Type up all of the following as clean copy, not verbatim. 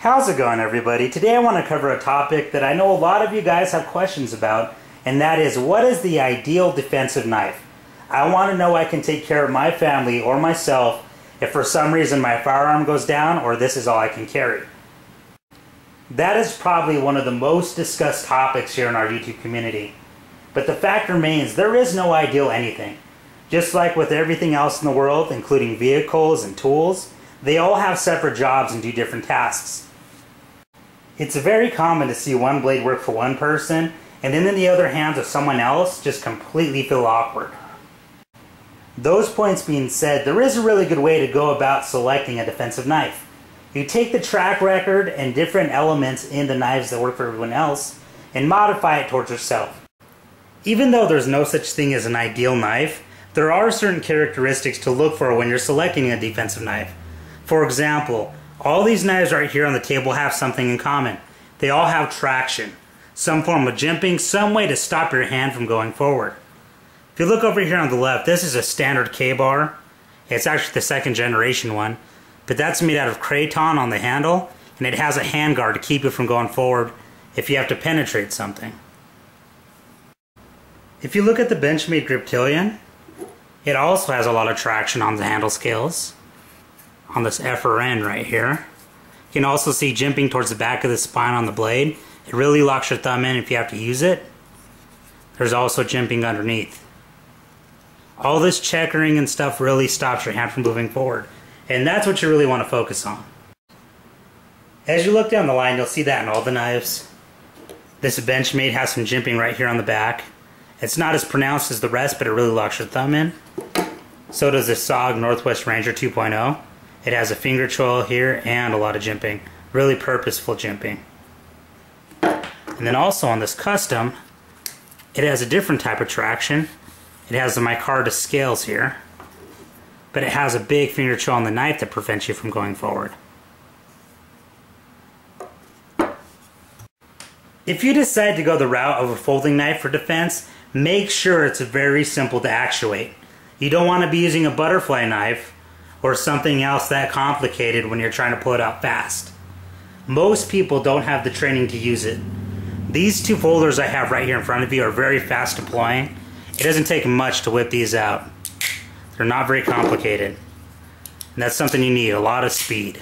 How's it going, everybody? Today I want to cover a topic that I know a lot of you guys have questions about, and that is, what is the ideal defensive knife? I want to know I can take care of my family or myself if for some reason my firearm goes down or this is all I can carry. That is probably one of the most discussed topics here in our YouTube community. But the fact remains, there is no ideal anything. Just like with everything else in the world, including vehicles and tools, they all have separate jobs and do different tasks. It's very common to see one blade work for one person, and then in the other hands of someone else just completely feel awkward. Those points being said, there is a really good way to go about selecting a defensive knife. You take the track record and different elements in the knives that work for everyone else and modify it towards yourself. Even though there's no such thing as an ideal knife, there are certain characteristics to look for when you're selecting a defensive knife. For example, all these knives right here on the table have something in common. They all have traction, some form of jimping, some way to stop your hand from going forward. If you look over here on the left, this is a standard K-bar. It's actually the second generation one, but that's made out of Kraton on the handle, and it has a hand guard to keep it from going forward if you have to penetrate something. If you look at the Benchmade Griptilian, it also has a lot of traction on the handle scales. On this FRN right here. You can also see jimping towards the back of the spine on the blade. It really locks your thumb in if you have to use it. There's also jimping underneath. All this checkering and stuff really stops your hand from moving forward. And that's what you really want to focus on. As you look down the line, you'll see that in all the knives. This Benchmade has some jimping right here on the back. It's not as pronounced as the rest, but it really locks your thumb in. So does this SOG Northwest Ranger 2.0. It has a finger choil here and a lot of jimping. Really purposeful jimping. And then also on this Custom, it has a different type of traction. It has the micarta scales here, but it has a big finger choil on the knife that prevents you from going forward. If you decide to go the route of a folding knife for defense, make sure it's very simple to actuate. You don't want to be using a butterfly knife or something else that complicated when you're trying to pull it out fast. Most people don't have the training to use it. These two folders I have right here in front of you are very fast deploying. It doesn't take much to whip these out. They're not very complicated. And that's something you need, a lot of speed.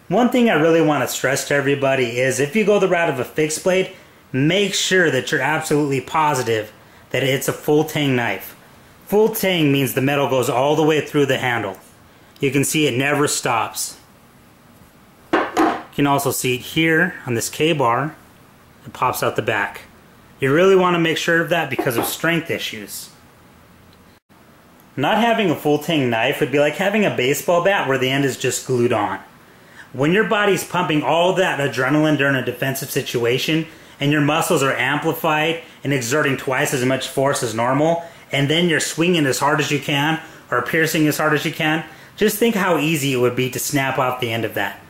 One thing I really want to stress to everybody is if you go the route of a fixed blade, make sure that you're absolutely positive that it's a full tang knife. Full tang means the metal goes all the way through the handle. You can see it never stops. You can also see it here on this K-bar. It pops out the back. You really want to make sure of that because of strength issues. Not having a full tang knife would be like having a baseball bat where the end is just glued on. When your body's pumping all that adrenaline during a defensive situation and your muscles are amplified and exerting twice as much force as normal, and then you're swinging as hard as you can or piercing as hard as you can, just think how easy it would be to snap off the end of that.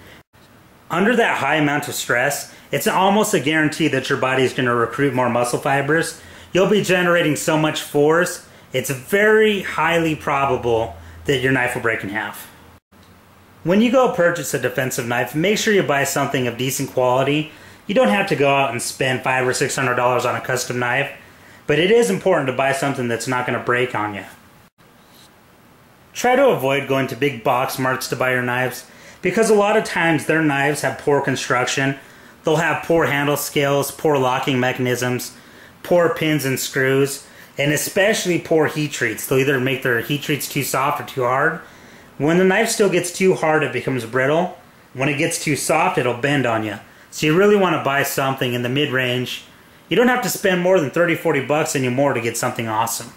Under that high amount of stress, it's almost a guarantee that your body is going to recruit more muscle fibers. You'll be generating so much force, it's very highly probable that your knife will break in half. When you go purchase a defensive knife, make sure you buy something of decent quality. You don't have to go out and spend $500 or $600 on a custom knife, but it is important to buy something that's not going to break on you. Try to avoid going to big box marts to buy your knives because a lot of times their knives have poor construction. They'll have poor handle scales, poor locking mechanisms, poor pins and screws, and especially poor heat treats. They'll either make their heat treats too soft or too hard. When the knife still gets too hard, it becomes brittle. When it gets too soft, it'll bend on you. So you really want to buy something in the mid-range. You don't have to spend more than $30-40 anymore to get something awesome.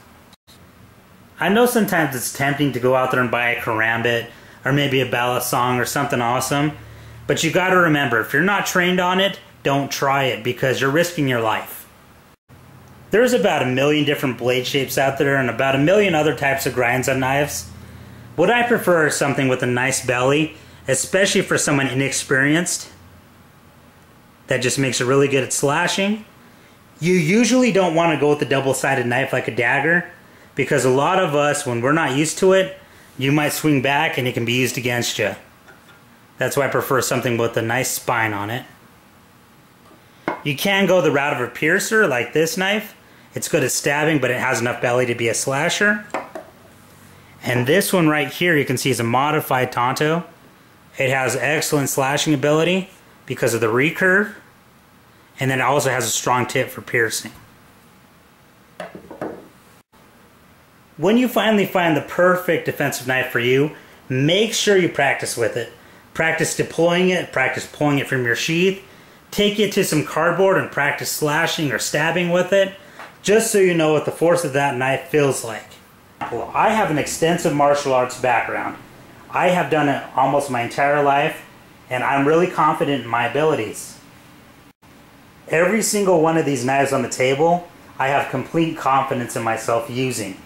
I know sometimes it's tempting to go out there and buy a Karambit or maybe a Balisong or something awesome, but you got to remember, if you're not trained on it, don't try it because you're risking your life. There's about 1 million different blade shapes out there and about 1 million other types of grinds on knives. What I prefer is something with a nice belly, especially for someone inexperienced, that just makes it really good at slashing. You usually don't want to go with a double-sided knife like a dagger because a lot of us, when we're not used to it, you might swing back and it can be used against you. That's why I prefer something with a nice spine on it. You can go the route of a piercer like this knife. It's good at stabbing, but it has enough belly to be a slasher. And this one right here, you can see is a modified Tonto. It has excellent slashing ability because of the recurve. And then it also has a strong tip for piercing. When you finally find the perfect defensive knife for you, make sure you practice with it. Practice deploying it, practice pulling it from your sheath. Take it to some cardboard and practice slashing or stabbing with it, just so you know what the force of that knife feels like. Well, I have an extensive martial arts background. I have done it almost my entire life, and I'm really confident in my abilities. Every single one of these knives on the table, I have complete confidence in myself using.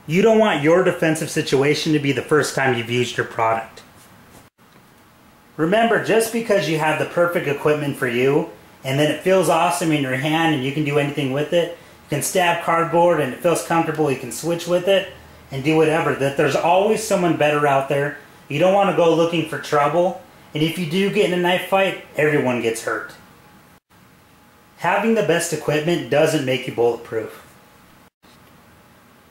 You don't want your defensive situation to be the first time you've used your product. Remember, just because you have the perfect equipment for you, and then it feels awesome in your hand and you can do anything with it, you can stab cardboard and it feels comfortable, you can switch with it and do whatever, that there's always someone better out there. You don't want to go looking for trouble, and if you do get in a knife fight, everyone gets hurt. Having the best equipment doesn't make you bulletproof.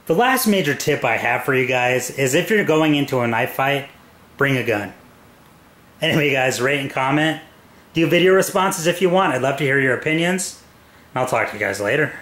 The last major tip I have for you guys is if you're going into a knife fight, bring a gun. Anyway guys, rate and comment. Do video responses if you want. I'd love to hear your opinions. And I'll talk to you guys later.